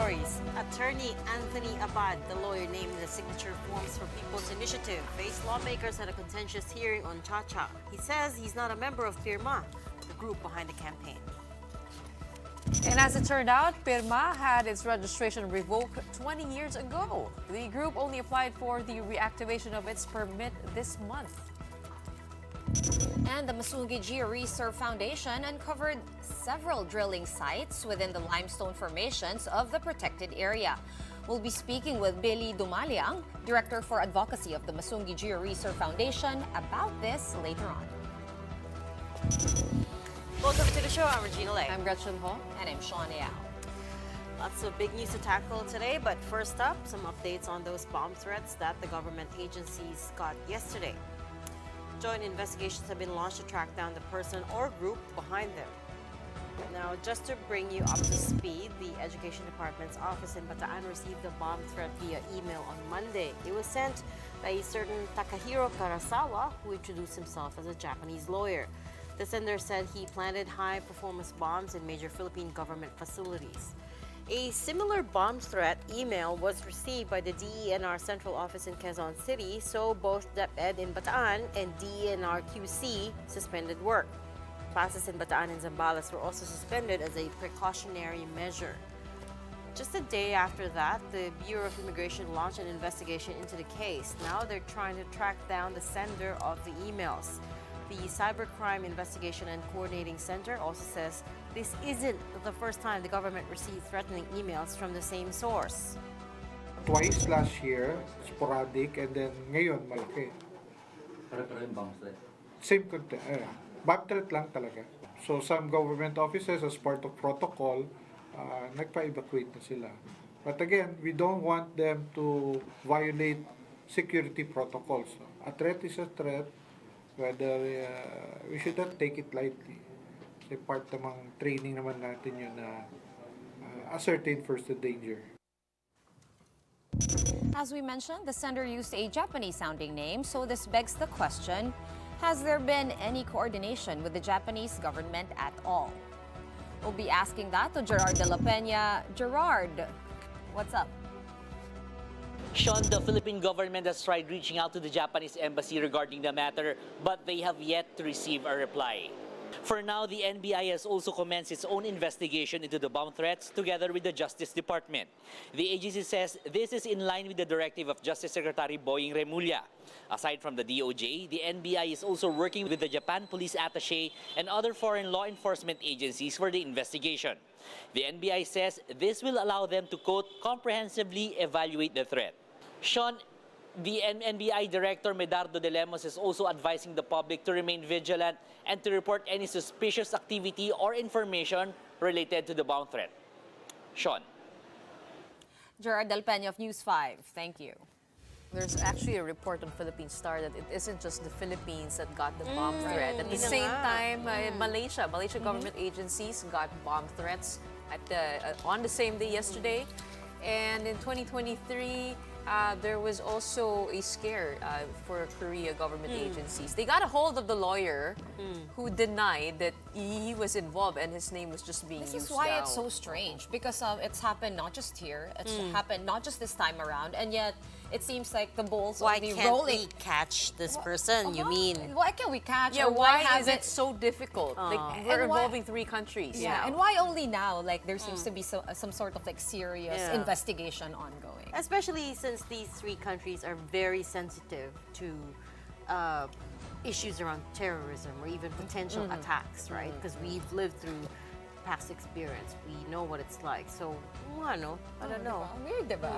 stories. Attorney Anthony Abad, the lawyer named in the signature forms for People's Initiative, faced lawmakers at a contentious hearing on Cha-Cha. He says he's not a member of Pirma, the group behind the campaign. And as it turned out, Pirma had its registration revoked 20 years ago. The group only applied for the reactivation of its permit this month. And the Masungi Georeserve Foundation uncovered several drilling sites within the limestone formations of the protected area. We'll be speaking with Billie Dumaliang, Director for Advocacy of the Masungi Georeserve Foundation, about this later on. Welcome to the show. I'm Regina. I'm Gretchen. And I'm Shawn. Lots of big news to tackle today, but first up, some updates on those bomb threats that the government agencies got yesterday. Joint investigations have been launched to track down the person or group behind them. Now, just to bring you up to speed, the Education Department's office in Bataan received a bomb threat via email on Monday. It was sent by a certain Takahiro Karasawa, who introduced himself as a Japanese lawyer. The sender said he planted high-performance bombs in major Philippine government facilities. A similar bomb threat email was received by the DENR Central Office in Quezon City, so both DepEd in Bataan and DENR QC suspended work. Classes in Bataan and Zambales were also suspended as a precautionary measure. Just a day after that, the Bureau of Immigration launched an investigation into the case. Now they're trying to track down the sender of the emails. The Cybercrime Investigation and Coordinating Center also says this isn't the first time the government received threatening emails from the same source. Twice last year, sporadic, and then ngayon malaki. Same content. Bomb threat lang talaga. So some government offices, as part of protocol, nagpa-evacuate na sila. But again, we don't want them to violate security protocols. A threat is a threat. Whether we should not take it lightly. Kasi part namang training naman natin yun na ascertain first the danger. As we mentioned, the sender used a Japanese-sounding name, so this begs the question, has there been any coordination with the Japanese government at all? We'll be asking that to Gerard de la Peña. Gerard, what's up? Shawn, the Philippine government has tried reaching out to the Japanese embassy regarding the matter, but they have yet to receive a reply. For now, the NBI has also commenced its own investigation into the bomb threats together with the Justice Department. The agency says this is in line with the directive of Justice Secretary Boying Remulla. Aside from the DOJ, the NBI is also working with the Japan Police Attaché and other foreign law enforcement agencies for the investigation. The NBI says this will allow them to, quote, comprehensively evaluate the threat. Shawn, the NBI Director Medardo de Lemos is also advising the public to remain vigilant and to report any suspicious activity or information related to the bomb threat. Shawn. Gerard Del Peña of News 5, thank you. There's actually a report on Philippine Star that it isn't just the Philippines that got the bomb threat. At the same time, Malaysia government agencies got bomb threats on the same day yesterday. And in 2023, there was also a scare for Korea government agencies. They got a hold of the lawyer who denied that he was involved and his name was just being used. This is why it's so strange, because it's happened not just here, it's happened not just this time around, and yet it seems like the balls Why will be can't rolling. we catch this person, you mean? Why can't we catch? Yeah, or why has is it so difficult? Like, And we're why- involving 3 countries. Yeah, and why only now? Like, there seems to be some sort of like serious investigation ongoing. Especially since these 3 countries are very sensitive to issues around terrorism or even potential attacks, right? Because we've lived through past experience. We know what it's like. So, I don't know. Weird, diba?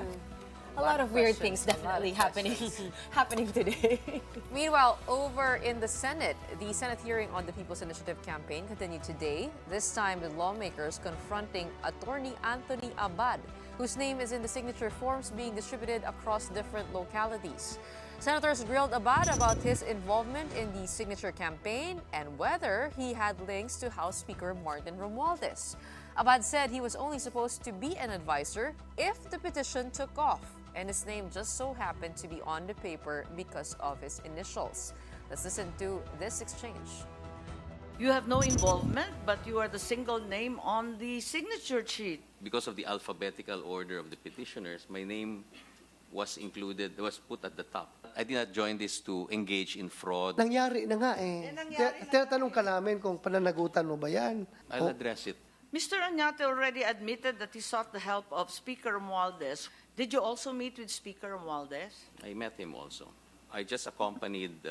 A lot of weird things definitely happening today. Meanwhile, over in the Senate hearing on the People's Initiative campaign continued today, this time with lawmakers confronting Attorney Anthony Abad, whose name is in the signature forms being distributed across different localities. Senators grilled Abad about his involvement in the signature campaign and whether he had links to House Speaker Martin Romualdez. Abad said he was only supposed to be an advisor if the petition took off, and his name just so happened to be on the paper because of his initials. Let's listen to this exchange. You have no involvement, but you are the single name on the signature sheet. Because of the alphabetical order of the petitioners, my name was put at the top. I did not join this to engage in fraud. Nangyari na nga eh. Tinatanong ka namin kung pananagutan mo ba yan. I'll address it. Mr. Oñate already admitted that he sought the help of Speaker Romualdez. Did you also meet with Speaker Romualdez? I met him also. I just accompanied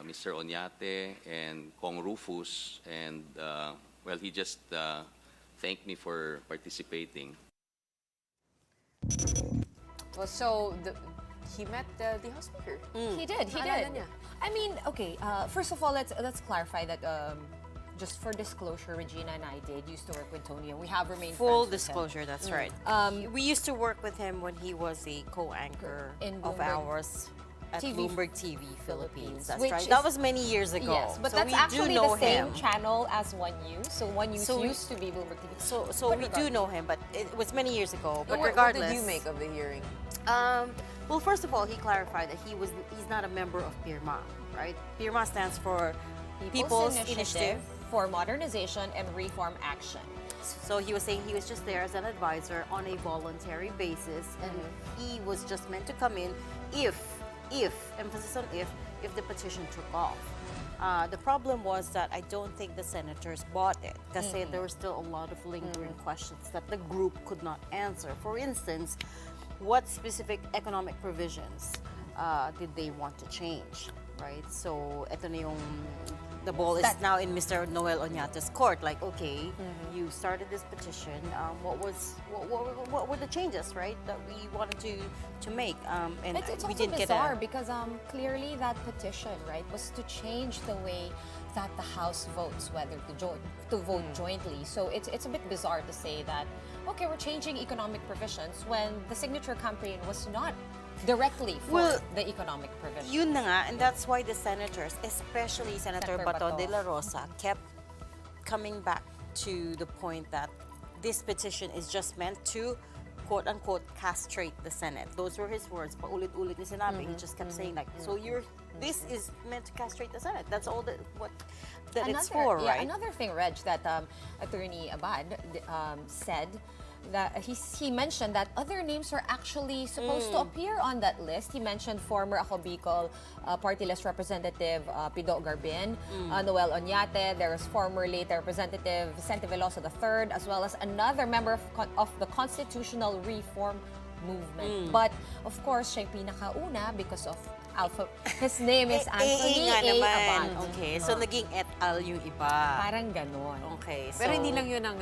Mr. Oñate and Kong Rufus, and well, he just thanked me for participating. Well, so he met the House Speaker. He did. Naalala niya. I mean, okay. First of all, let's clarify that. Just for disclosure, Regina and I used to work with Tony, and we have remained Full friends with him. disclosure, that's right. We used to work with him when he was a co-anchor In of Bloomberg ours at TV Bloomberg TV Philippines. That's which right. is- That was many years ago. Yes, but So that's we actually do know the same him. channel as One News. So One News So we- used to be Bloomberg TV. So we do know him, but it was many years ago. But What regardless, did you make of the hearing? Well, first of all, he clarified that he's not a member of PIRMA, right? PIRMA stands for People's Initiative. for Modernization and Reform Action. So he was saying he was just there as an advisor on a voluntary basis, and he was just meant to come in if emphasis on if the petition took off. The problem was that I don't think the senators bought it because there were still a lot of lingering questions that the group could not answer. For instance, what specific economic provisions did they want to change, right? So, eto na yung the ball is now in Mr. Noel Oñate's court. Like, okay, you started this petition. What were the changes, right, that we wanted to make? And It's we also didn't bizarre get because clearly that petition, right, was to change the way that the House votes, whether to vote jointly. So it's a bit bizarre to say that, okay, we're changing economic provisions when the signature campaign was not directly for Well, the economic provisions. Yun na nga, and that's why the senators, especially Senator Senator Bato Bato. de la Rosa, kept coming back to the point that this petition is just meant to quote-unquote castrate the Senate. Those were his words. Paulit-ulit ni sinabi. He just kept saying like, so this is meant to castrate the Senate. That's all that it's for, right? Another thing, Reg, that Attorney Abad said, that he mentioned that other names are actually supposed to appear on that list. He mentioned former Ako Bicol party list representative Pido Garbin, Noel Oñate. There was former late representative Vicente Veloso III, as well as another member of the Constitutional Reform Movement. But of course, siya yung pinakauna because of his name is Anthony nga A. naman. Abad. Okay, so naging et al yung iba. Parang ganon. Okay, so... Pero hindi lang yun ang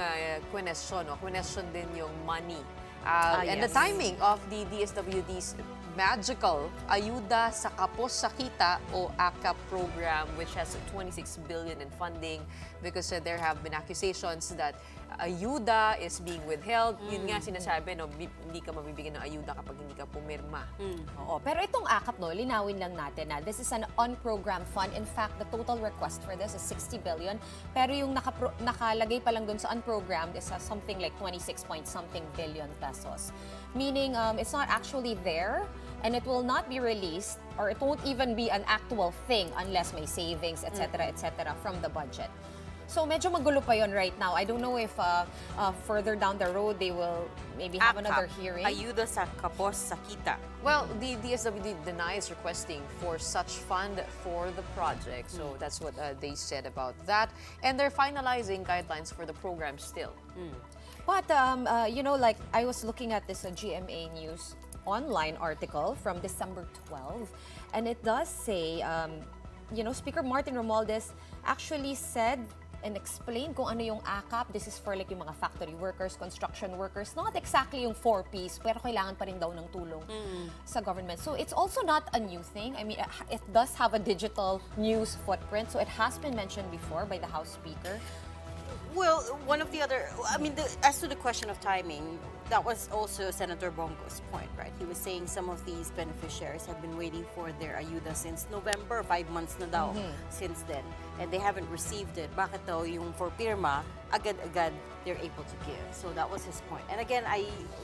question, no? Question din yung money. And the yes. timing of the DSWD's magical Ayuda sa Kapos sa Kita o AKAP program, which has 26 billion in funding, because there have been accusations that ayuda is being withheld. Yun nga sinasabi, no, hindi ka mabibigyan ng ayuda kapag hindi ka pumirma. Oo, pero itong AKAP, no, linawin lang natin na this is an unprogrammed fund. In fact, the total request for this is 60 billion. Pero yung nakalagay pa lang dun sa unprogrammed is something like 26 point something billion pesos. Meaning, it's not actually there, and it will not be released, or it won't even be an actual thing unless may savings, etc., from the budget. So medyo magulo pa yon right now. I don't know if further down the road they will maybe have another hearing. Ayuda sa Kapos sa Kita. Well, the DSWD denies requesting for such fund for the project. So that's what they said about that. And they're finalizing guidelines for the program still. But, you know, like I was looking at this GMA News online article from December 12, and it does say, you know, Speaker Martin Romualdez actually said and explained kung ano yung AKAP. This is for like yung mga factory workers, construction workers, not exactly yung 4Ps, pero kailangan pa rin daw ng tulong sa government. So it's also not a new thing. I mean, it does have a digital news footprint, so it has been mentioned before by the House Speaker. Well, one of the other, I mean, as to the question of timing, that was also Senator Bongo's point, right? He was saying some of these beneficiaries have been waiting for their ayuda since November, 5 months na daw since then, and they haven't received it. Bakit daw yung for PIRMA, agad-agad they're able to give? So that was his point. And again,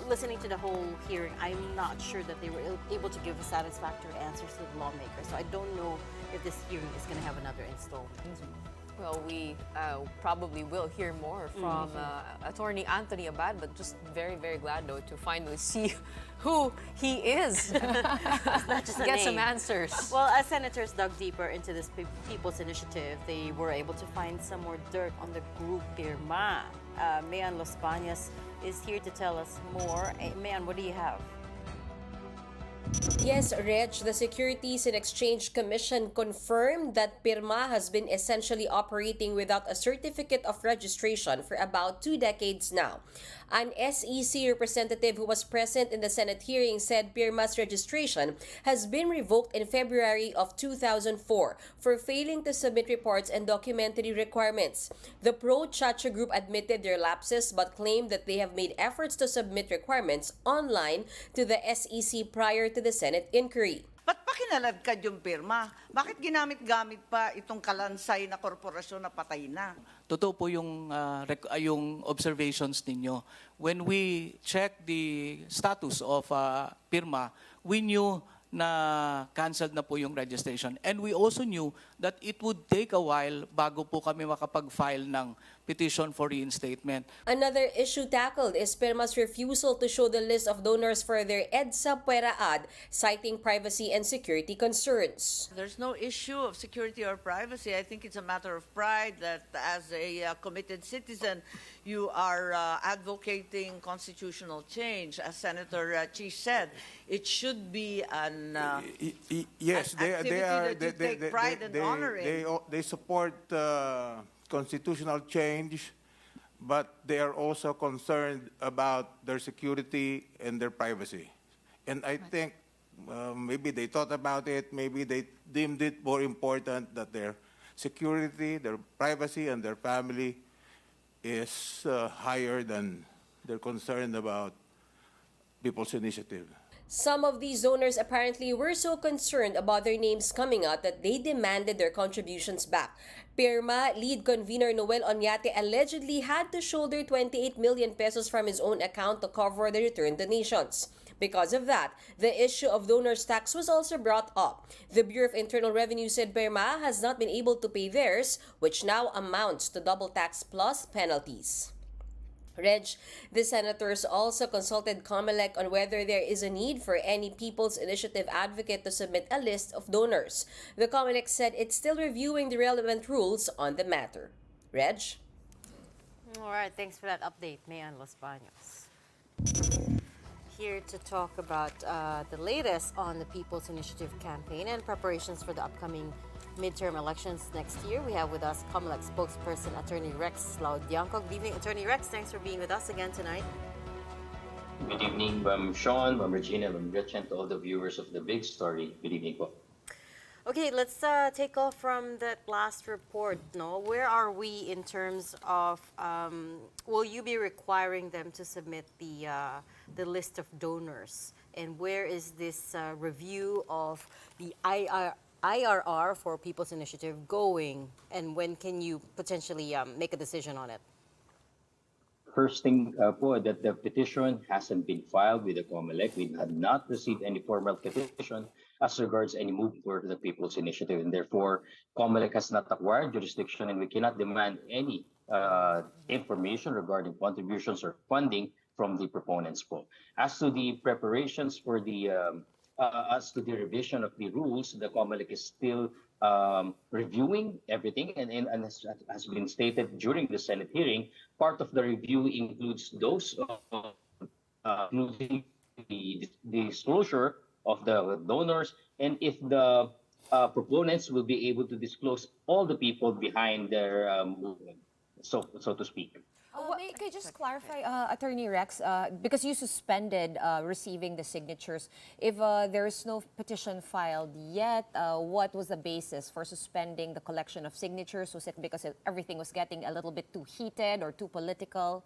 listening to the whole hearing, I'm not sure that they were able to give a satisfactory answers to the lawmakers. So I don't know if this hearing is going to have another installment. Well, we probably will hear more from Attorney Anthony Abad, but just very, very glad, though, to finally see who he is. Not just a Get some name. answers. Well, as senators dug deeper into this People's Initiative, they were able to find some more dirt on the group Pirma. Mayan Los Baños is here to tell us more. Mayan, what do you have? Yes, Reg, the Securities and Exchange Commission confirmed that Pirma has been essentially operating without a certificate of registration for about 2 decades now. An SEC representative who was present in the Senate hearing said Pirma's registration has been revoked in February of 2004 for failing to submit reports and documentary requirements. The pro-Chacha group admitted their lapses but claimed that they have made efforts to submit requirements online to the SEC prior to the Senate inquiry. Ba't pa kinaladkad yung pirma? Bakit ginamit-gamit pa itong kalansay na korporasyon na patay na? Totoo po yung observations ninyo. When we check the status of Pirma, we knew na canceled na po yung registration. And we also knew that it would take a while bago po kami makapag-file ng petition for reinstatement. Another issue tackled is Pirma's refusal to show the list of donors for their EDSA Puera ad, citing privacy and security concerns. There's no issue of security or privacy. I think it's a matter of pride that as a committed citizen, you are advocating constitutional change. As Senator Chi said, it should be an yes, an activity that you take pride and honor in. They support constitutional change, but they are also concerned about their security and their privacy. And I think maybe they thought about it, maybe they deemed it more important that their security, their privacy, and their family is higher than their concern about People's Initiative. Some of these donors apparently were so concerned about their names coming out that they demanded their contributions back. Pirma lead convener Noel Oñate allegedly had to shoulder 28 million pesos from his own account to cover the return donations. Because of that, the issue of donors' tax was also brought up. The Bureau of Internal Revenue said Pirma has not been able to pay theirs, which now amounts to double tax plus penalties. Reg, the senators also consulted COMELEC on whether there is a need for any People's Initiative advocate to submit a list of donors. The COMELEC said it's still reviewing the relevant rules on the matter. Reg? All right, thanks for that update, Mayan Los Baños. Here to talk about the latest on the People's Initiative campaign and preparations for the upcoming midterm elections next year. We have with us COMELEC Spokesperson Attorney Rex Laudiangco. Good evening, Attorney Rex. Thanks for being with us again tonight. Good evening, Ma'am Shawn, Ma'am Regina, Ma'am Gretchen, to all the viewers of The Big Story. Good evening po. Okay, let's take off from that last report. No, where are we in terms of? Will you be requiring them to submit the list of donors, and where is this review of the IRR for People's Initiative going, and when can you potentially make a decision on it? First thing po, that the petition hasn't been filed with the COMELEC. We have not received any formal petition as regards any move for the People's Initiative, and therefore COMELEC has not acquired jurisdiction, and we cannot demand any information regarding contributions or funding from the proponents po. As to the preparations for the as to the revision of the rules, the COMELEC is still reviewing everything, and as has been stated during the Senate hearing, part of the review includes those including the disclosure of the donors, and if the proponents will be able to disclose all the people behind their movement, so to speak. Can I just clarify, Attorney Rex, because you suspended receiving the signatures, if there is no petition filed yet, what was the basis for suspending the collection of signatures? Was it because everything was getting a little bit too heated or too political?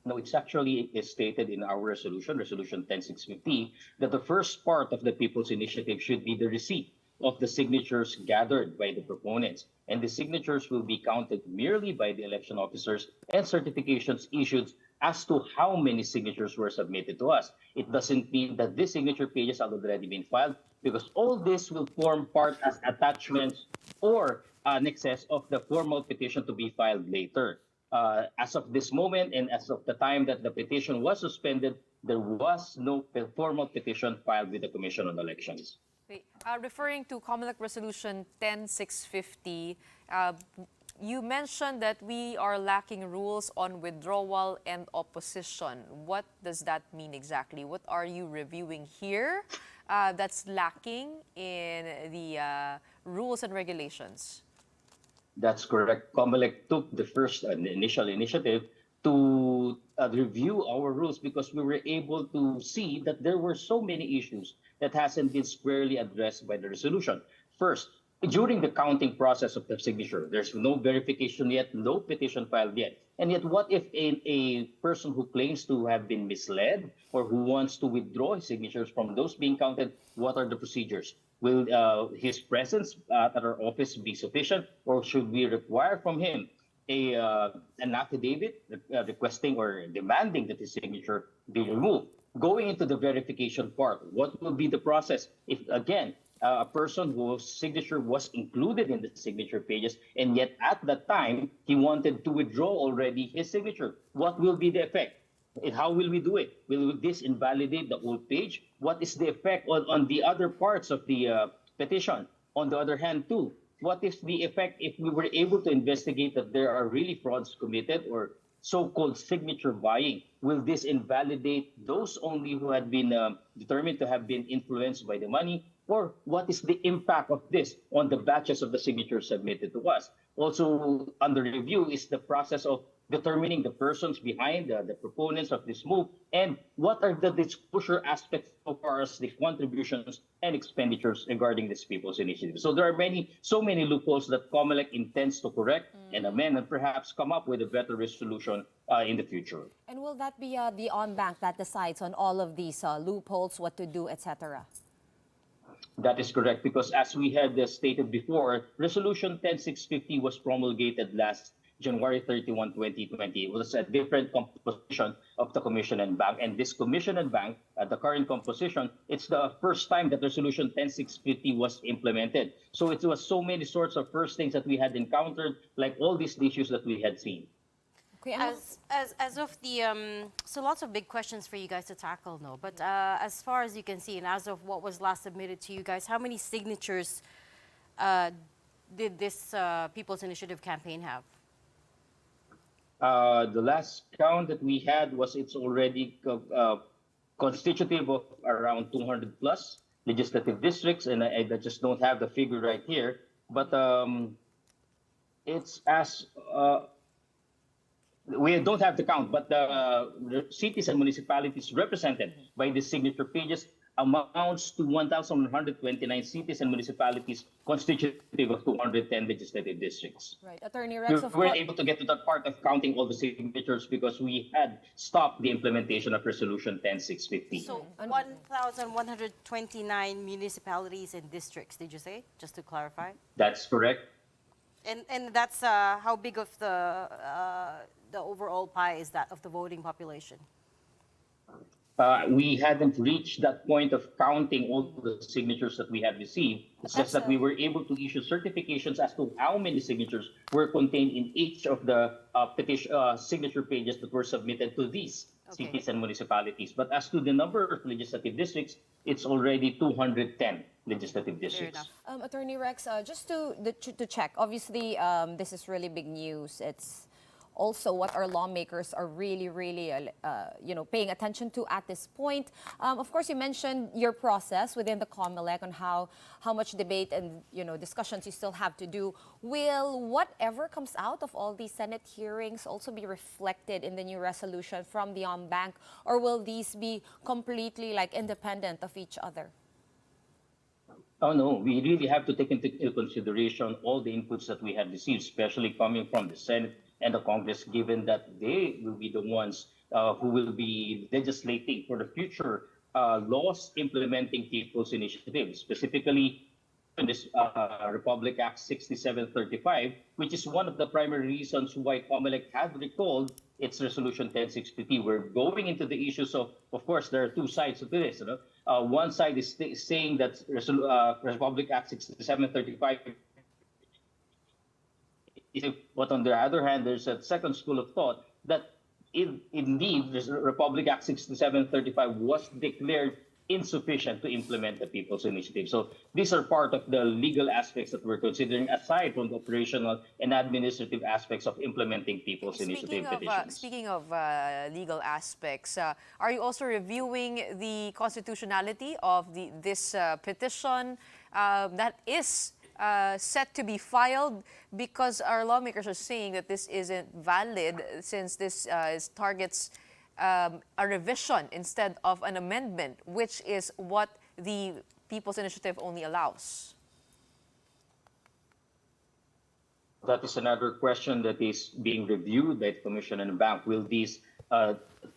No, it's actually stated in our resolution, Resolution 10650, that the first part of the People's Initiative should be the receipt of the signatures gathered by the proponents. And the signatures will be counted merely by the election officers and certifications issued as to how many signatures were submitted to us. It doesn't mean that these signature pages have already been filed, because all this will form part as attachments or in excess of the formal petition to be filed later. As of this moment and as of the time that the petition was suspended, there was no formal petition filed with the Commission on Elections. Wait, referring to COMELEC Resolution 10650, you mentioned that we are lacking rules on withdrawal and opposition. What does that mean exactly? What are you reviewing here that's lacking in the rules and regulations? That's correct. COMELEC took the first initial initiative to review our rules because we were able to see that there were so many issues that hasn't been squarely addressed by the resolution. First, during the counting process of the signature, there's no verification yet, no petition filed yet. And yet, what if a person who claims to have been misled or who wants to withdraw his signatures from those being counted, what are the procedures? Will his presence at our office be sufficient, or should we require from him an affidavit requesting or demanding that his signature be removed? Going into the verification part, what will be the process if, again, a person whose signature was included in the signature pages, and yet at that time he wanted to withdraw already his signature? What will be the effect? And how will we do it? Will this invalidate the whole page? What is the effect on the other parts of the petition? On the other hand, too, what is the effect if we were able to investigate that there are really frauds committed or so-called signature buying? Will this invalidate those only who had been determined to have been influenced by the money? Or what is the impact of this on the batches of the signatures submitted to us? Also under review is the process of determining the persons behind the proponents of this move, and what are the disclosure aspects so far as the contributions and expenditures regarding this people's initiative. So there are so many loopholes that COMELEC intends to correct and amend and perhaps come up with a better resolution in the future. And will that be the on-bank that decides on all of these loopholes, what to do, etc.? That is correct, because as we had stated before, Resolution 10650 was promulgated last January 31, 2020. It was a different composition of the Commission and Bank. And this Commission and Bank, the current composition, it's the first time that Resolution 10650 was implemented. So it was so many sorts of first things that we had encountered, like all these issues that we had seen. Okay, as of the so lots of big questions for you guys to tackle, no. But as far as you can see, and as of what was last submitted to you guys, how many signatures did this People's Initiative campaign have? The last count that we had was it's already constitutive of around 200 plus legislative districts, and I just don't have the figure right here. But it's as we don't have the count, but the cities and municipalities represented by the signature pages amounts to 1,129 cities and municipalities constitutive of 210 legislative districts. Right, Attorney Rex, We weren't able to get to that part of counting all the signatures because we had stopped the implementation of Resolution 10650. So 1,129 municipalities and districts, did you say? Just to clarify. That's correct. And that's how big of the overall pie is that of the voting population? We hadn't reached that point of counting all the signatures that we had received. It's just that we were able to issue certifications as to how many signatures were contained in each of the signature pages that were submitted to these cities and municipalities. But as to the number of legislative districts, it's already 210 legislative districts. Attorney Rex, just to check, obviously this is really big news. It's also what our lawmakers are really paying attention to at this point. Of course, you mentioned your process within the COMELEC on how much debate and discussions you still have to do. Will whatever comes out of all these Senate hearings also be reflected in the new resolution from the bank, or will these be completely independent of each other? Oh no, we really have to take into consideration all the inputs that we have received, especially coming from the Senate and the Congress, given that they will be the ones who will be legislating for the future laws implementing People's Initiative, specifically in this Republic Act 6735, which is one of the primary reasons why COMELEC had recalled its Resolution 10650. We're going into the issues of course, there are two sides to this. One side is saying that Republic Act 6735 But on the other hand, there's a second school of thought that indeed, the Republic Act 6735 was declared insufficient to implement the People's Initiative. So these are part of the legal aspects that we're considering, aside from the operational and administrative aspects of implementing People's Initiative petitions. Speaking of legal aspects, are you also reviewing the constitutionality of this petition that is set to be filed, because our lawmakers are saying that this isn't valid since this targets a revision instead of an amendment, which is what the People's Initiative only allows? That is another question that is being reviewed by the Commission and the Bank. Will this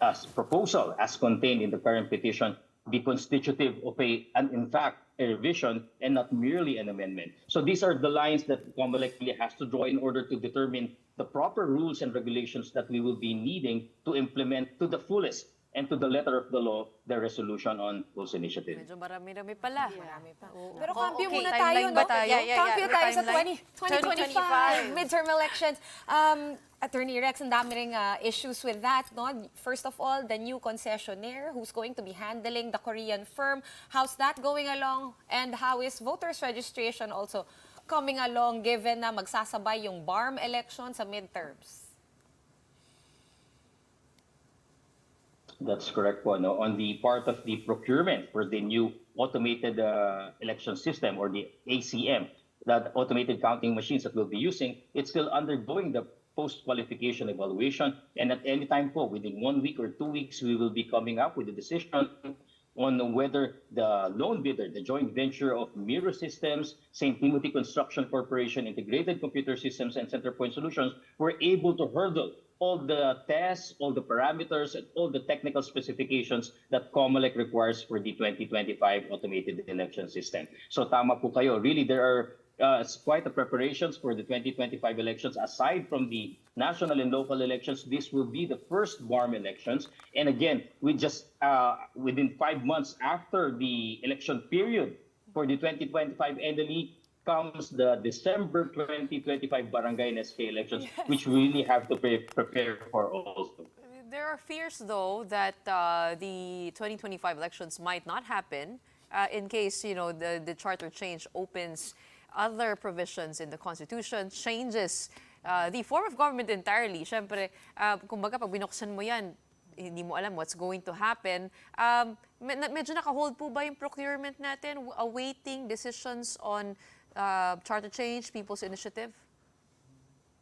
as proposal, as contained in the current petition, be constitutive of in fact, a revision and not merely an amendment? So these are the lines that COMELEC really has to draw in order to determine the proper rules and regulations that we will be needing to implement to the fullest and to the letter of the law the resolution on those initiatives. Medyo marami-rami pala. Pero kampyo muna Timeline tayo, ba no? tayo? Kampyo tayo sa Timeline. 2025 midterm elections. Attorney Rex, ang dami ring issues with that, no? First of all, the new concessionaire who's going to be handling the Korean firm. How's that going along? And how is voters registration also coming along given na magsasabay yung BARM election sa midterms? That's correct po. No? On the part of the procurement for the new automated election system, or the ACM, that automated counting machines that we'll be using, it's still undergoing the post-qualification evaluation. And at any time po, within 1 week or 2 weeks, we will be coming up with a decision on whether the lone bidder, the joint venture of Mirror Systems, St. Timothy Construction Corporation, Integrated Computer Systems, and Centerpoint Solutions were able to hurdle all the tests, all the parameters, and all the technical specifications that COMELEC requires for the 2025 automated election system. So tama po kayo. Really, there are quite a preparations for the 2025 elections. Aside from the national and local elections, this will be the first BARM elections. And again, we just within 5 months after the election period for the 2025 NLE comes the December 2025 barangay and SK elections, yes, which we really have to prepare for also. There are fears, though, that the 2025 elections might not happen in case, you know, the charter change opens other provisions in the Constitution, changes the form of government entirely. Siyempre, kumbaga, pag binuksan mo yan, hindi mo alam what's going to happen. Medyo naka-hold po ba yung procurement natin, awaiting decisions on charter change, People's Initiative?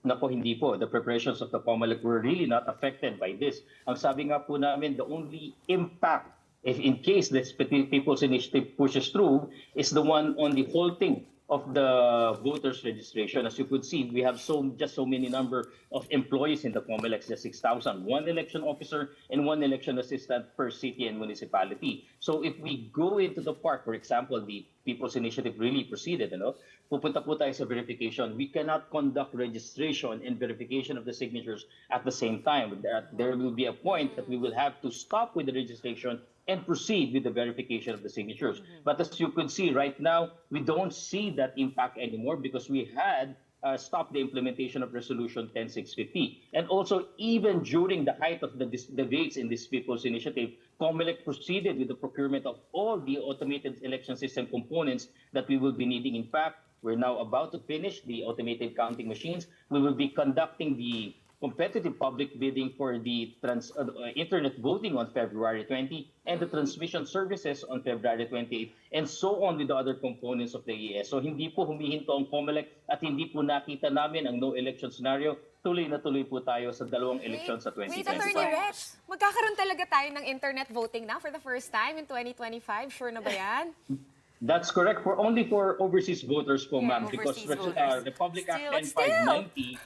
Nako, hindi po. The preparations of the COMELEC were really not affected by this. Ang sabi nga po namin, the only impact, if in case this People's Initiative pushes through, is the one on the halting of the voters registration. As you could see, we have just so many number of employees in the COMELEC, just 6,000, 1 election officer and 1 election assistant per city and municipality. So if we go into the part, for example, the People's Initiative really proceeded, pupunta po tayo sa verification. We cannot conduct registration and verification of the signatures at the same time. There will be a point that we will have to stop with the registration and proceed with the verification of the signatures. But as you could see right now, we don't see that impact anymore because we had stopped the implementation of Resolution 10650. And also, even during the height of the debates in this People's Initiative, COMELEC proceeded with the procurement of all the automated election system components that we will be needing. In fact, we're now about to finish the automated counting machines. We will be conducting the competitive public bidding for the internet voting on February 20 and the transmission services on February 28, and so on with the other components of the ES. So hindi po humihinto ang COMELEC at hindi po nakita namin ang no election scenario. Tuloy na tuloy po tayo sa dalawang eleksyon sa 2025. Wait, Attorney Rex, magkakaroon talaga tayo ng internet voting na for the first time in 2025? Sure na ba yan? That's correct. Only for overseas voters po, ma'am, because Republic Act 10590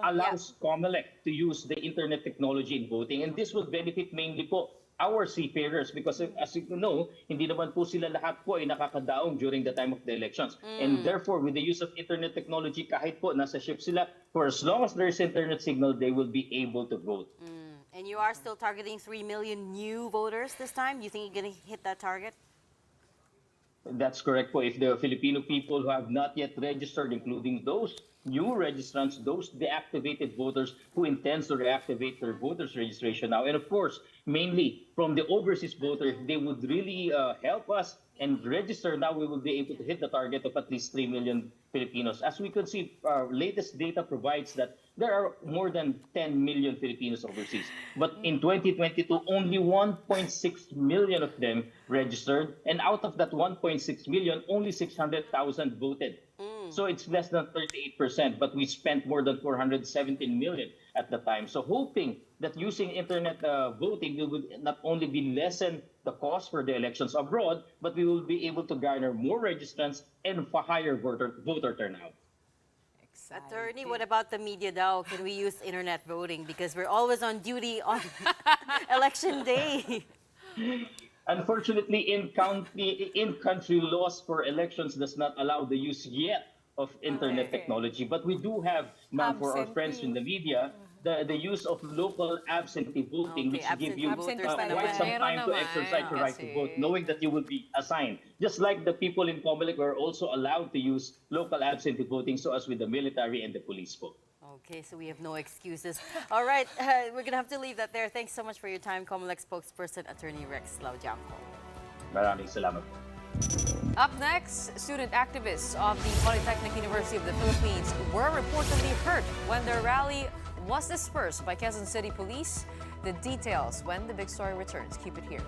allows COMELEC to use the internet technology in voting, and this would benefit mainly po our seafarers because as you know, hindi naman po sila lahat po ay nakakadaong during the time of the elections. And therefore, with the use of internet technology, kahit po nasa ship sila, for as long as there is internet signal, they will be able to vote. And you are still targeting 3 million new voters this time? You think you're going to hit that target? That's correct po. If the Filipino people who have not yet registered, including those new registrants, those deactivated voters who intends to reactivate their voters registration now. And of course, mainly from the overseas voters, they would really help us and register. Now we will be able to hit the target of at least 3 million Filipinos. As we could see, our latest data provides that there are more than 10 million Filipinos overseas. But in 2022, only 1.6 million of them registered. And out of that 1.6 million, only 600,000 voted. So it's less than 38%, but we spent more than 417 million at the time. So hoping that using internet voting will not only be lessen the cost for the elections abroad, but we will be able to garner more registrants and higher voter turnout. Attorney, what about the media daw? Can we use internet voting? Because we're always on duty on election day. Unfortunately, in-country laws for elections does not allow the use yet of internet technology. But we do have, ma'am, for our friends in the media, the use of local absentee voting, which give you quite some time to exercise your right to vote, knowing that you will be assigned. Just like the people in COMELEC were also allowed to use local absentee voting, so as with the military and the police vote. Okay, so we have no excuses. All right, we're going to have to leave that there. Thanks so much for your time, COMELEC spokesperson, Attorney Rex Laudiangco. Maraming salamat. Up next, student activists of the Polytechnic University of the Philippines were reportedly hurt when their rally was dispersed by Quezon City Police. The details when the big story returns. Keep it here.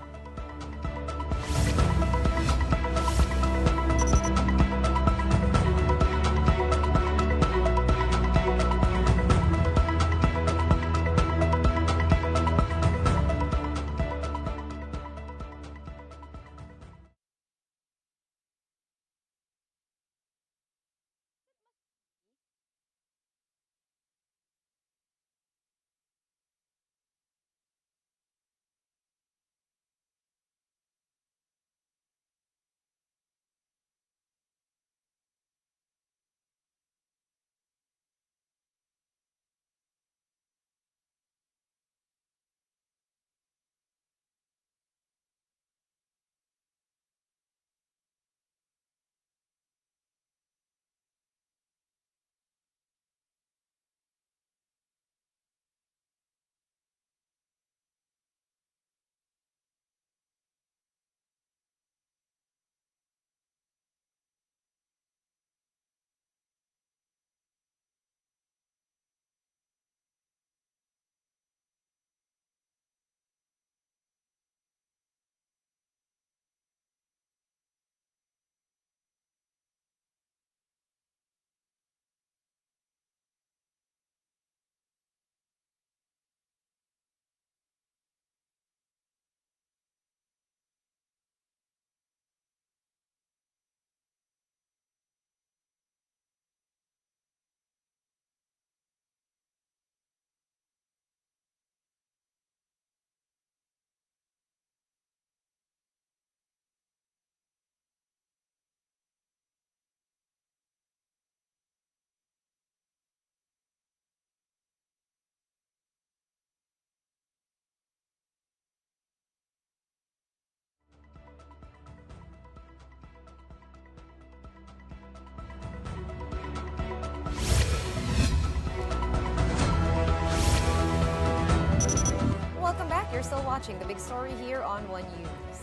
Welcome back. You're still watching The Big Story here on One News.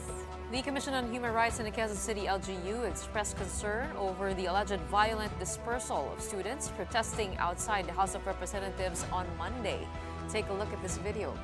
The Commission on Human Rights in the Quezon City LGU expressed concern over the alleged violent dispersal of students protesting outside the House of Representatives on Monday. Take a look at this video.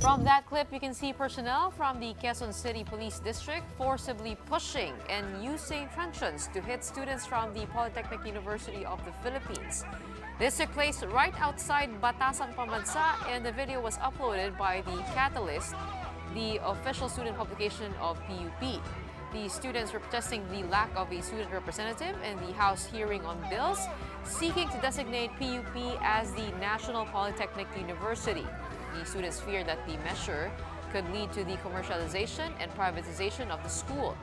From that clip, you can see personnel from the Quezon City Police District forcibly pushing and using truncheons to hit students from the Polytechnic University of the Philippines. This took place right outside Batasang Pambansa, and the video was uploaded by the Catalyst, the official student publication of PUP. The students were protesting the lack of a student representative in the House hearing on bills seeking to designate PUP as the National Polytechnic University. The students fear that the measure could lead to the commercialization and privatization of the school.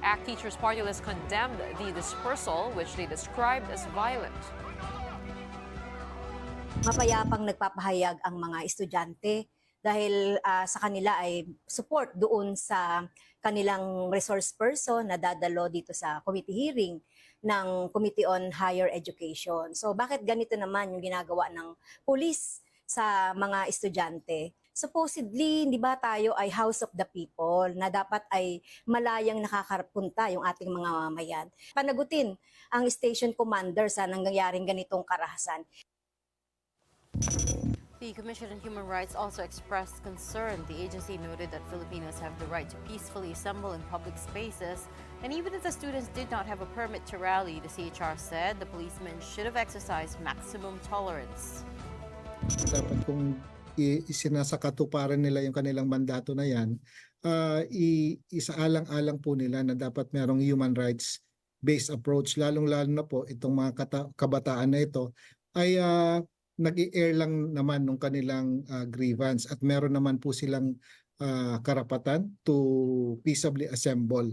ACT Teachers Party List condemned the dispersal, which they described as violent. mapayapang nagpapahayag ang mga estudyante dahil sa kanila ay support doon sa kanilang resource person na dadalo dito sa committee hearing ng Committee on Higher Education. So bakit ganito naman yung ginagawa ng pulis sa mga estudyante? Supposedly, hindi ba tayo ay House of the People na dapat ay malayang nakakapunta yung ating mga mamayan? Panagutin ang station commander sa nangyayaring ganitong karahasan. The Commission on Human Rights also expressed concern. The agency noted that Filipinos have the right to peacefully assemble in public spaces, and even if the students did not have a permit to rally, the CHR said the policemen should have exercised maximum tolerance. Dapat kung isinasakatuparan nila yung kanilang mandato na yan, isaalang-alang po nila na dapat merong human rights based approach, lalong-lalo na po itong mga kabataan na ito ay nag-i-air lang naman ng kanilang grievance at meron naman po silang karapatan to peaceably assemble.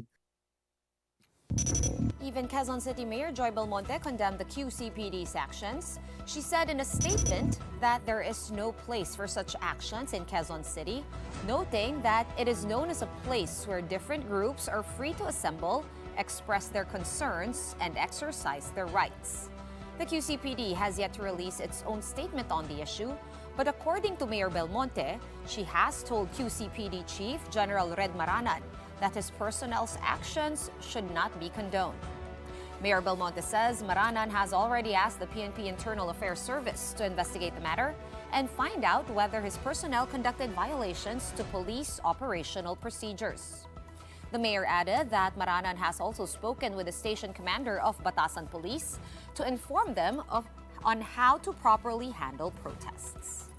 Even Quezon City Mayor Joy Belmonte condemned the QCPD's actions. She said in a statement that there is no place for such actions in Quezon City, noting that it is known as a place where different groups are free to assemble, express their concerns, and exercise their rights. The QCPD has yet to release its own statement on the issue, but according to Mayor Belmonte, she has told QCPD Chief General Red Maranan that his personnel's actions should not be condoned. Mayor Belmonte says Maranan has already asked the PNP Internal Affairs Service to investigate the matter and find out whether his personnel conducted violations to police operational procedures. The mayor added that Maranan has also spoken with the station commander of Batasan Police to inform them on how to properly handle protests.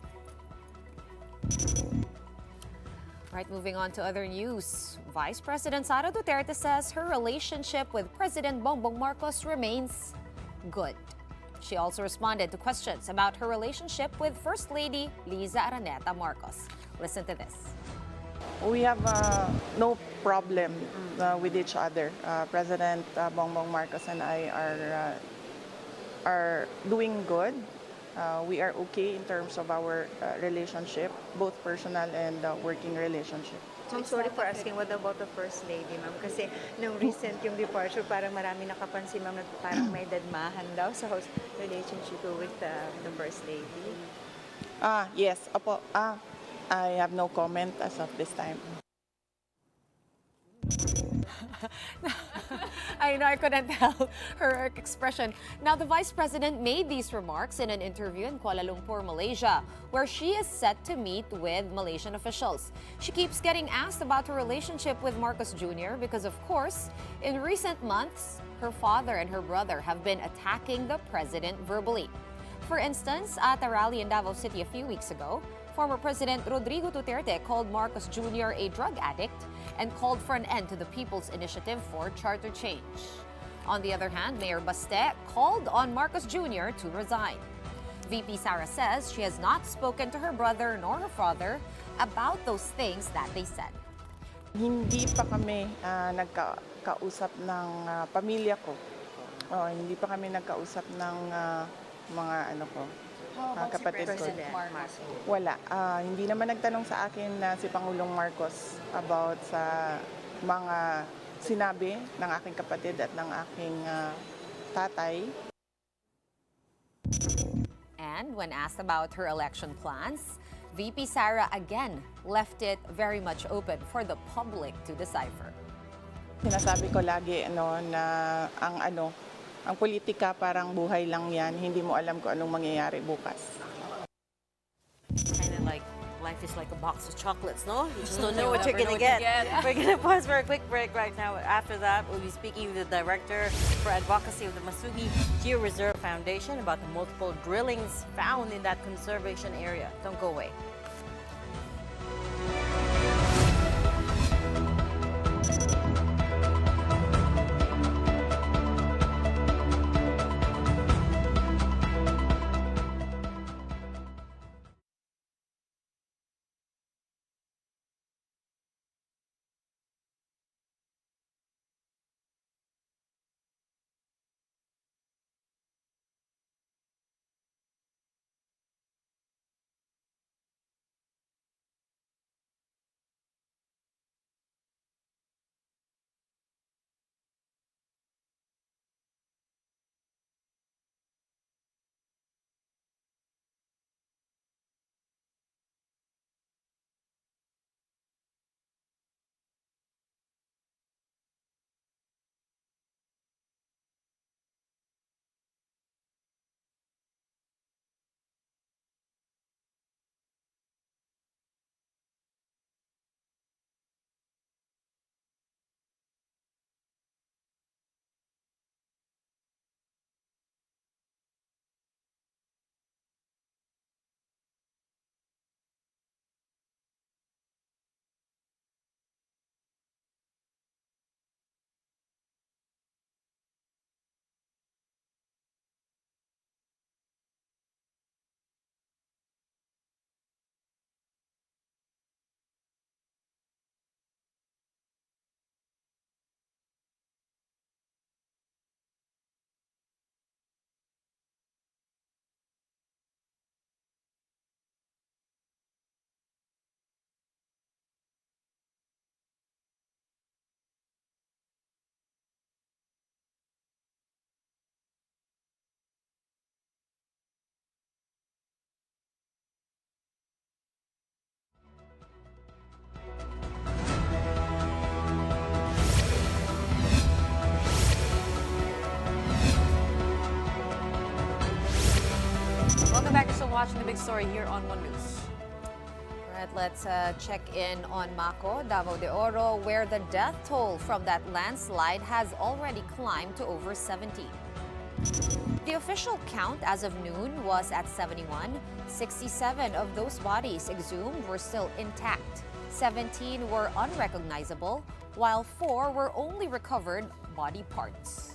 Right, moving on to other news. Vice President Sara Duterte says her relationship with President Bongbong Marcos remains good. She also responded to questions about her relationship with First Lady Liza Araneta Marcos. Listen to this. We have no problem with each other. President Bongbong Marcos and I are doing good. We are okay in terms of our relationship, both personal and working relationship. I'm sorry for asking, what about the First Lady, ma'am? Kasi nung recent yung departure, parang marami nakapansin, ma'am, na parang may dadmahan daw sa relationship with the First Lady. Yes, opo. I have no comment as of this time. I know I couldn't tell her expression. Now, the Vice President made these remarks in an interview in Kuala Lumpur, Malaysia, where she is set to meet with Malaysian officials. She keeps getting asked about her relationship with Marcos Jr. because, of course, in recent months, her father and her brother have been attacking the president verbally. For instance, at a rally in Davao City a few weeks ago, former President Rodrigo Duterte called Marcos Jr. a drug addict and called for an end to the People's Initiative for Charter Change. On the other hand, Mayor Baste called on Marcos Jr. to resign. VP Sara says she has not spoken to her brother nor her father about those things that they said. Hindi pa kami nagkausap ng pamilya ko. Hindi pa kami nagkausap ng mga kapatid ko. Wala. Hindi naman nagtanong sa akin si Pangulong Marcos about sa mga sinabi ng aking kapatid at ng aking tatay. And when asked about her election plans, VP Sara again left it very much open for the public to decipher. Sinasabi ko lagi na ang politika parang buhay lang yan, hindi mo alam kung anong mangyayari bukas. Kind of like life is like a box of chocolates, no? You just don't know what you're gonna get. We're gonna pause for a quick break right now. After that, we'll be speaking with the Director for Advocacy of the Masungi Georeserve Foundation about the multiple drillings found in that conservation area. Don't go away. watching the big story here on One News. All right, let's check in on Mako, Davao de Oro, where the death toll from that landslide has already climbed to over 70. The official count as of noon was at 71. 67 of those bodies exhumed were still intact. 17 were unrecognizable, while 4 were only recovered body parts.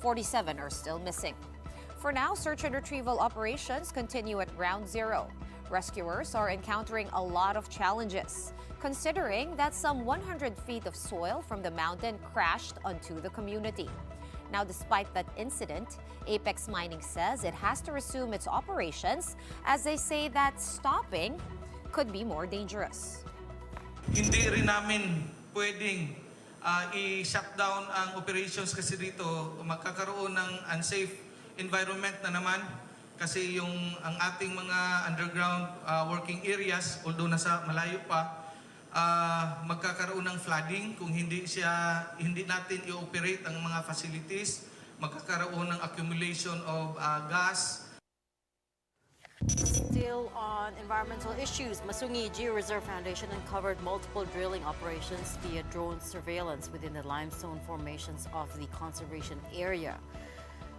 47 are still missing. For now, search and retrieval operations continue at ground zero. Rescuers are encountering a lot of challenges, considering that some 100 feet of soil from the mountain crashed onto the community. Now, despite that incident, Apex Mining says it has to resume its operations as they say that stopping could be more dangerous. Hindi rin namin pwedeng i-shutdown ang operations kasi dito magkakaroon ng unsafe environment na naman kasi ang ating mga underground working areas, although nasa malayo pa, magkakaroon ng flooding kung hindi natin i-operate ang mga facilities, magkakaroon ng accumulation of gas. Still on environmental issues, Masungi Georeserve Foundation uncovered multiple drilling operations via drone surveillance within the limestone formations of the conservation area.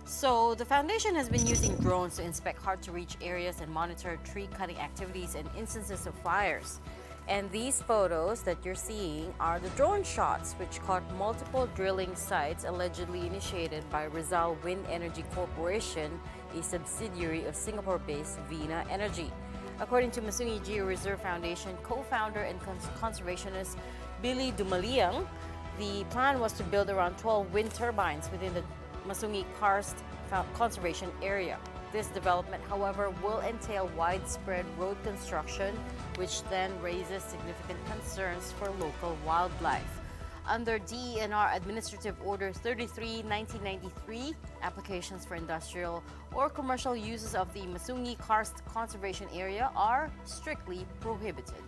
So the foundation has been using drones to inspect hard-to-reach areas and monitor tree cutting activities and instances of fires. And these photos that you're seeing are the drone shots which caught multiple drilling sites allegedly initiated by Rizal Wind Energy Corporation, a subsidiary of Singapore-based Vina Energy. According to Masungi Reserve Foundation co-founder and conservationist Billie Dumaliang, the plan was to build around 12 wind turbines within the Masungi Karst Conservation Area. This development, however, will entail widespread road construction, which then raises significant concerns for local wildlife. Under DENR Administrative Order 33-1993, applications for industrial or commercial uses of the Masungi Karst Conservation Area are strictly prohibited.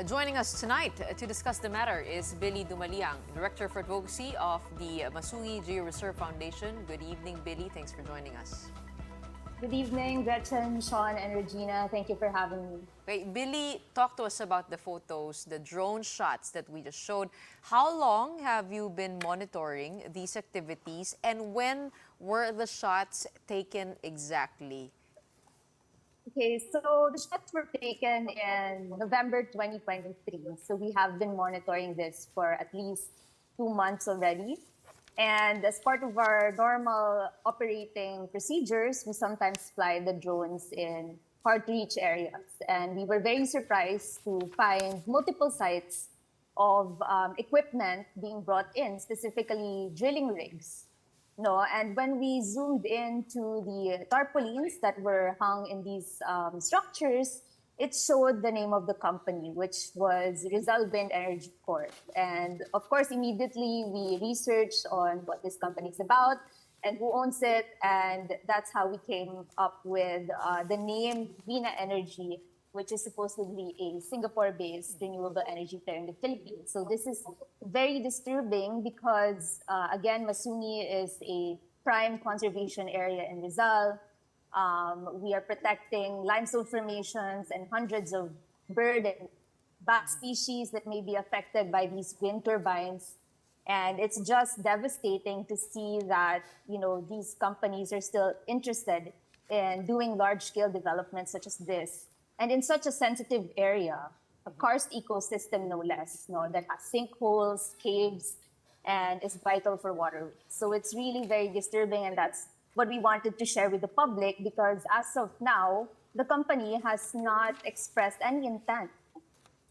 Joining us tonight to discuss the matter is Billie Dumaliang, Director for Advocacy of the Masungi Georeserve Foundation. Good evening, Billie. Thanks for joining us. Good evening, Gretchen, Shawn, and Regina. Thank you for having me. Wait, Billie, talk to us about the photos, the drone shots that we just showed. How long have you been monitoring these activities, and when were the shots taken exactly? Okay, so the shots were taken in November 2023. So we have been monitoring this for at least 2 months already. And as part of our normal operating procedures, we sometimes fly the drones in hard-to-reach areas. And we were very surprised to find multiple sites of equipment being brought in, specifically drilling rigs. No, and when we zoomed into the tarpaulins that were hung in these structures, it showed the name of the company, which was Rizal Wind Energy Corp. And of course, immediately we researched on what this company is about and who owns it. And that's how we came up with the name Vina Energy, which is supposedly a Singapore-based renewable energy player in the Philippines. So this is very disturbing because, again, Masungi is a prime conservation area in Rizal. We are protecting limestone formations and hundreds of bird and bat species that may be affected by these wind turbines. And it's just devastating to see that, these companies are still interested in doing large-scale developments such as this. And in such a sensitive area, a karst ecosystem no less, that has sinkholes, caves, and is vital for waterways. So it's really very disturbing, and that's what we wanted to share with the public because as of now, the company has not expressed any intent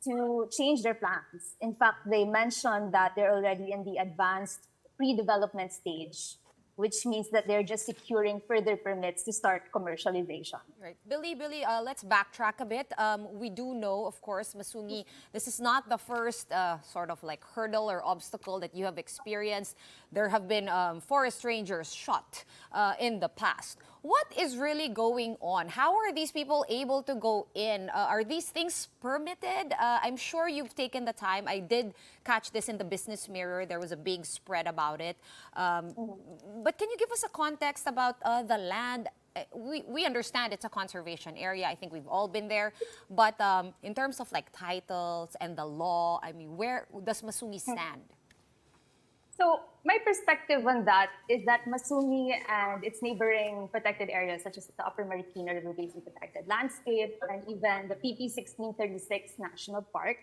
to change their plans. In fact, they mentioned that they're already in the advanced pre-development stage, which means that they're just securing further permits to start commercialization. Right. Billie, let's backtrack a bit. We do know, of course, Masungi, this is not the first sort of like hurdle or obstacle that you have experienced. There have been forest rangers shot in the past. What is really going on? How are these people able to go in? Are these things permitted? I'm sure you've taken the time. I did catch this in the Business Mirror. There was a big spread about it. But can you give us a context about the land? We understand it's a conservation area. I think we've all been there. But in terms of like titles and the law, I mean, where does Masungi stand? So my perspective on that is that Masungi and its neighboring protected areas, such as the Upper Marikina River Basin Protected Landscape and even the PP 1636 National Park,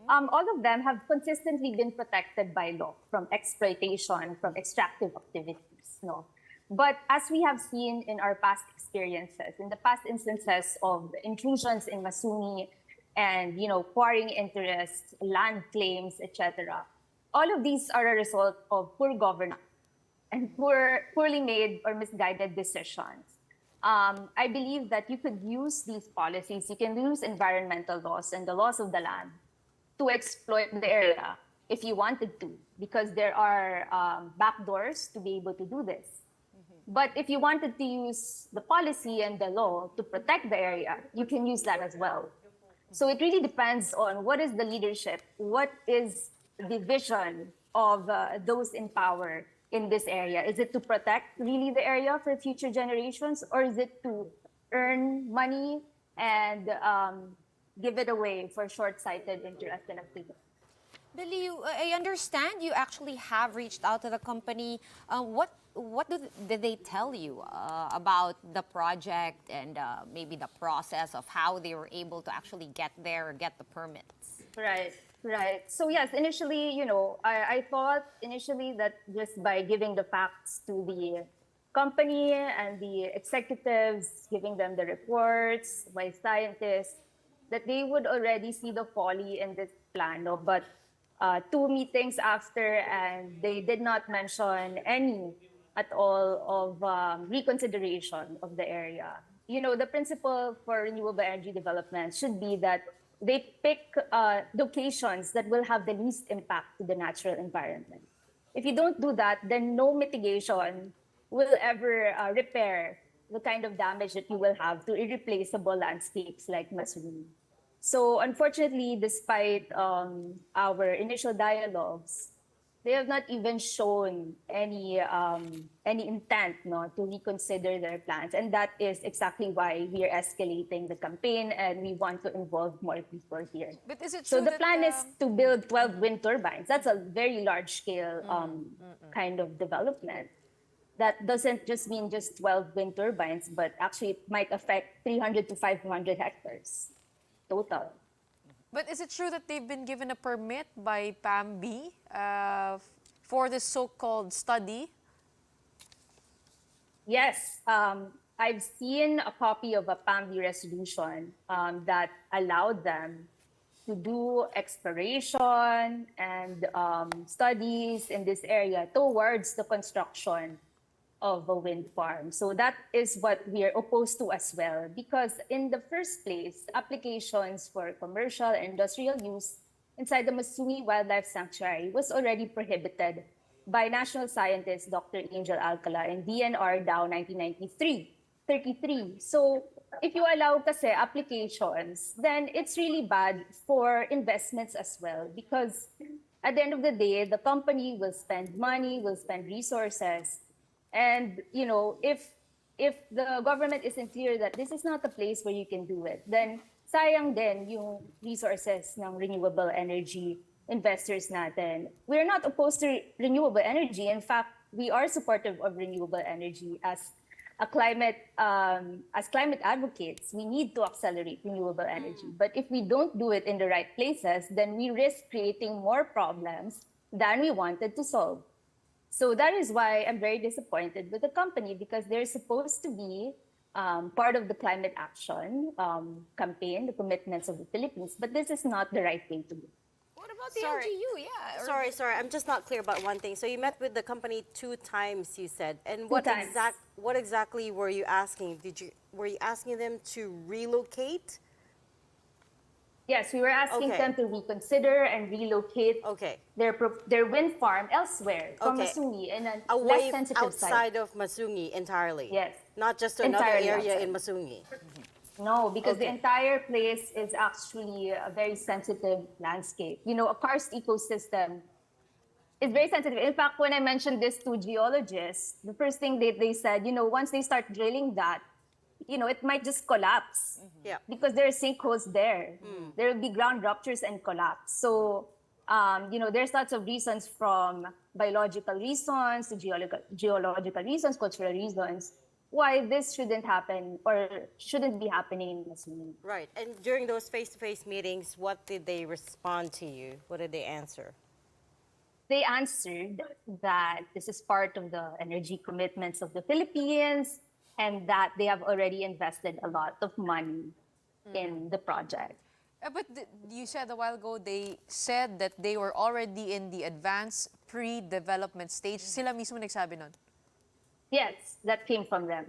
all of them have consistently been protected by law from exploitation, from extractive activities. No? But as we have seen in our past experiences, in the past instances of intrusions in Masungi and quarrying interests, land claims, etc., all of these are a result of poor governance and poorly made or misguided decisions. I believe that you could use these policies, you can use environmental laws and the laws of the land to exploit the area if you wanted to, because there are backdoors to be able to do this. But if you wanted to use the policy and the law to protect the area, you can use that as well. So it really depends on what is the leadership, what is the vision of those in power in this area. Is it to protect really the area for future generations, or is it to earn money and give it away for short-sighted interest and activity? Billie, I understand you actually have reached out to the company. What did they tell you about the project and maybe the process of how they were able to actually get there or get the permits? Right. So yes, initially, I thought initially that just by giving the facts to the company and the executives, giving them the reports by scientists, that they would already see the folly in this plan. No? But 2 meetings after, and they did not mention any at all of reconsideration of the area. The principle for renewable energy development should be that they pick locations that will have the least impact to the natural environment. If you don't do that, then no mitigation will ever repair the kind of damage that you will have to irreplaceable landscapes like Masungi. So unfortunately, despite our initial dialogues, they have not even shown any intent to reconsider their plans. And that is exactly why we are escalating the campaign and we want to involve more people here. But is it so true the that, plan is to build 12 wind turbines. That's a very large scale kind of development. That doesn't just mean just 12 wind turbines, but actually it might affect 300 to 500 hectares total. But is it true that they've been given a permit by PAMB for this so-called study? Yes. I've seen a copy of a PAMB resolution that allowed them to do exploration and studies in this area towards the construction of a wind farm. So that is what we are opposed to as well, because in the first place, applications for commercial and industrial use inside the Masungi Wildlife Sanctuary was already prohibited by national scientist Dr. Angel Alcala in DNR DAO 1993. So if you allow kasi applications, then it's really bad for investments as well, because at the end of the day, the company will spend money, will spend resources. And, if the government isn't clear that this is not a place where you can do it, then sayang din yung resources ng renewable energy investors natin. We're not opposed to renewable energy. In fact, we are supportive of renewable energy as climate advocates. We need to accelerate renewable energy. But if we don't do it in the right places, then we risk creating more problems than we wanted to solve. So that is why I'm very disappointed with the company, because they're supposed to be part of the climate action campaign, the commitments of the Philippines, but this is not the right way to do. What about the LGU? Yeah. Sorry. I'm just not clear about one thing. So you met with the company 2 times, you said, and Two times. what exactly were you asking? Were you asking them to relocate? Yes, we were asking Okay. them to reconsider and relocate their wind farm elsewhere from Okay. Masungi in a Away less sensitive site. outside of Masungi entirely. Yes. Not just to another Entirely area outside. in Masungi. No, because the Okay. entire place is actually a very sensitive landscape. You know, a karst ecosystem is very sensitive. In fact, when I mentioned this to geologists, the first thing they said, you know, once they start drilling that, you know, it might just collapse. Yeah. Because there are sinkholes there. There will be ground ruptures and collapse. So, you know, there's lots of reasons from biological reasons to geological reasons, cultural reasons, why this shouldn't happen or shouldn't be happening in Masungi. Right. And during those face-to-face meetings, what did they respond to you? What did they answer? They answered that this is part of the energy commitments of the Philippines and that they have already invested a lot of money in the project. But you said a while ago, they said that they were already in the advanced pre-development stage. Sila mismo nagsabi nun. Yes, that came from them.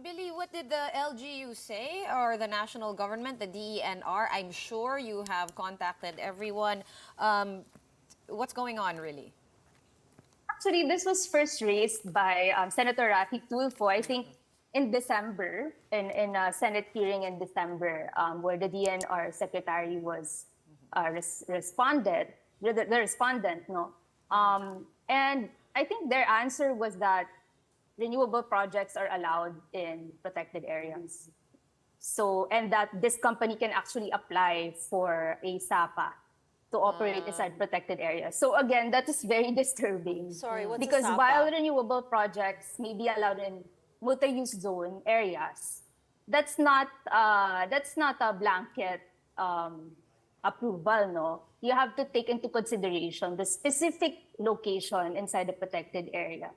Billie, what did the LGU say, or the national government, the DENR? I'm sure you have contacted everyone. What's going on, really? Actually, this was first raised by Senator Rafi Tulfo, I think, in December, in a Senate hearing in December, where the DNR secretary was respondent, no? And I think their answer was that renewable projects are allowed in protected areas. So, and that this company can actually apply for a SAPA to operate inside protected areas. So again, that is very disturbing. Sorry, what's a because SAPA? while renewable projects may be allowed in multi-use zone areas, that's not a blanket approval, no? You have to take into consideration the specific location inside the protected area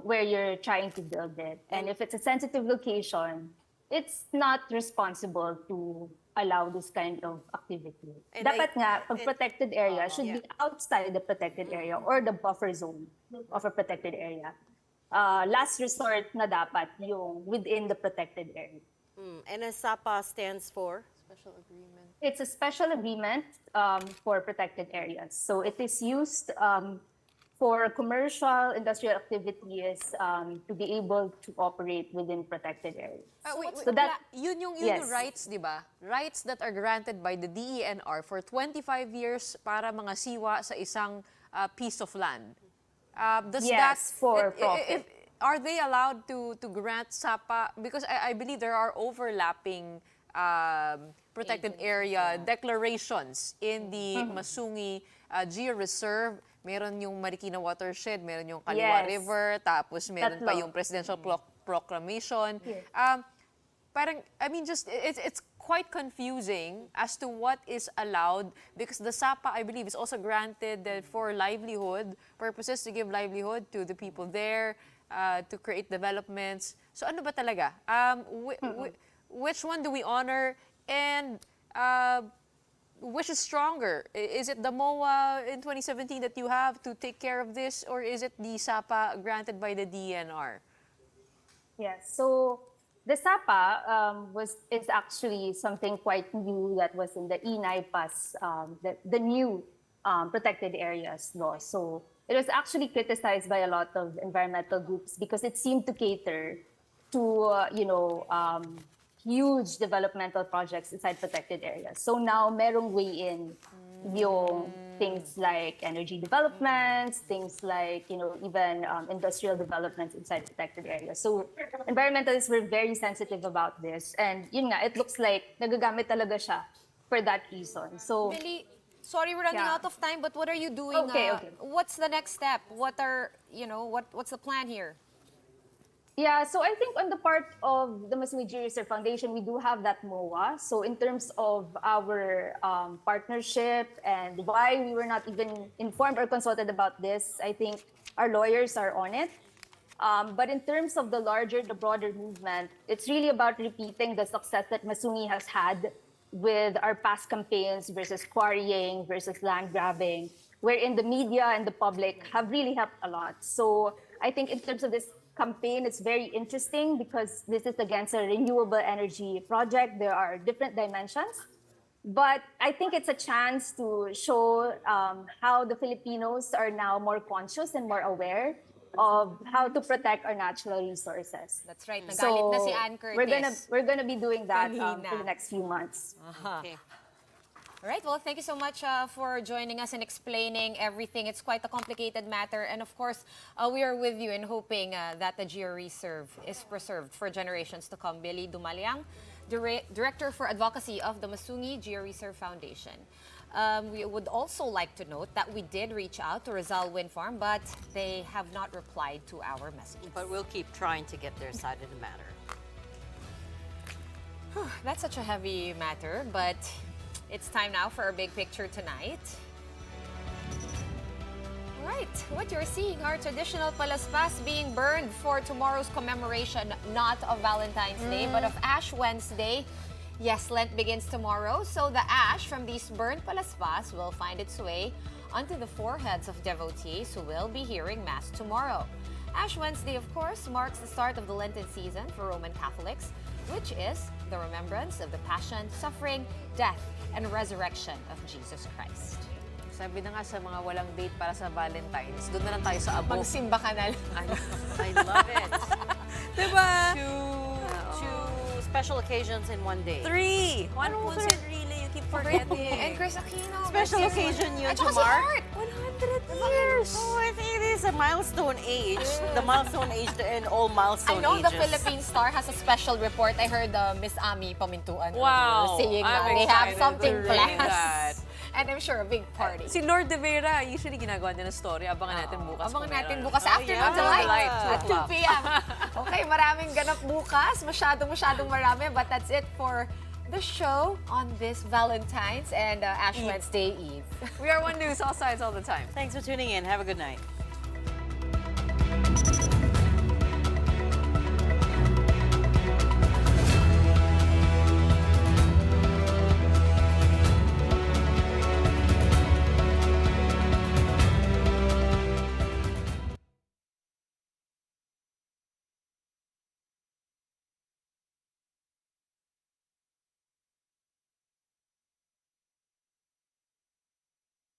where you're trying to build it. And if it's a sensitive location, it's not responsible to allow this kind of activity. And Dapat nga, pag protected area should be outside the protected area or the buffer zone of a protected area. Last resort na dapat yung within the protected area. And a SAPA stands for? Special agreement. It's a special agreement for protected areas. So it is used for commercial industrial activities to be able to operate within protected areas. Wait, So that, yun yung yes. rights, di ba? Rights that are granted by the DENR for 25 years para mga siwa sa isang piece of land. Does Yes, that, for profit. are they allowed to grant SAPA? Because I believe there are overlapping protected area declarations in the Masungi Georeserve. Meron yung Marikina Watershed, meron yung Kaliwa Yes. River, tapos meron pa Tatlo. yung Presidential Proclamation. Yes. Parang, I mean, just it's quite confusing as to what is allowed because the SAPA, I believe, is also granted for livelihood purposes, to give livelihood to the people there, to create developments. So ano ba talaga? Which one do we honor, and which is stronger? Is it the MOA in 2017 that you have to take care of this, or is it the SAPA granted by the DNR? Yes, so the SAPA is actually something quite new that was in the ENIPAS, the new protected areas law. So it was actually criticized by a lot of environmental groups because it seemed to cater to huge developmental projects inside protected areas. So now merong way in yung things like energy developments, things like, even industrial developments inside protected areas. So environmentalists were very sensitive about this. And yun nga, it looks like nagagamit talaga siya for that reason. So, Billie, sorry we're running out of time, but what are you doing? Okay. What's the next step? What's the plan here? Yeah, so I think on the part of the Masungi Reserve Foundation, we do have that MOA. So in terms of our partnership and why we were not even informed or consulted about this, I think our lawyers are on it. But in terms of the broader movement, it's really about repeating the success that Masungi has had with our past campaigns versus quarrying, versus land grabbing, wherein the media and the public have really helped a lot. So I think in terms of this campaign, it's very interesting because this is against a renewable energy project. There are different dimensions. But I think it's a chance to show how the Filipinos are now more conscious and more aware of how to protect our natural resources. That's right. Nagalit na si Ann Curtis. We're gonna be doing that Kanina. for the next few months. Okay. All right, well, thank you so much for joining us and explaining everything. It's quite a complicated matter. And of course, we are with you and hoping that the Georeserve is preserved for generations to come. Billie Dumaliang, Director for Advocacy of the Masungi Georeserve Foundation. We would also like to note that we did reach out to Rizal Wind Farm, but they have not replied to our message. But we'll keep trying to get their side of the matter. That's such a heavy matter, but it's time now for our big picture tonight. All right, what you're seeing are traditional palaspas being burned for tomorrow's commemoration, not of Valentine's Day, but of Ash Wednesday. Yes, Lent begins tomorrow, so the ash from these burnt palaspas will find its way onto the foreheads of devotees who will be hearing Mass tomorrow. Ash Wednesday, of course, marks the start of the Lenten season for Roman Catholics, which is the remembrance of the passion, suffering, death, and resurrection of Jesus Christ. Sabi na nga sa mga walang date para sa Valentine's, doon na lang tayo sa abo. Magsimba ka na lang. I love it. Diba? Two special occasions in one day. 3! One person really, you keep forgetting. And Chris Aquino. Special occasion yun At to saka si mark. Heart. 100 years! Oh, it is a milestone age. The milestone age in all milestone I know ages. the Philippine Star has a special report. I heard Miss Ami Pamintuan Wow. saying that I'm they have excited something to read planned. that. And I'm sure a big party. Si Lord de Vera, usually ginagawa niya ng story. Abangan natin bukas. Abangan kung natin meron. bukas after yeah. the light At at 2 p.m. Okay, maraming ganap bukas. Masyadong marami. But that's it for the show on this Valentine's and Ash Wednesday Eve. We are One News, all sides, all the time. Thanks for tuning in. Have a good night.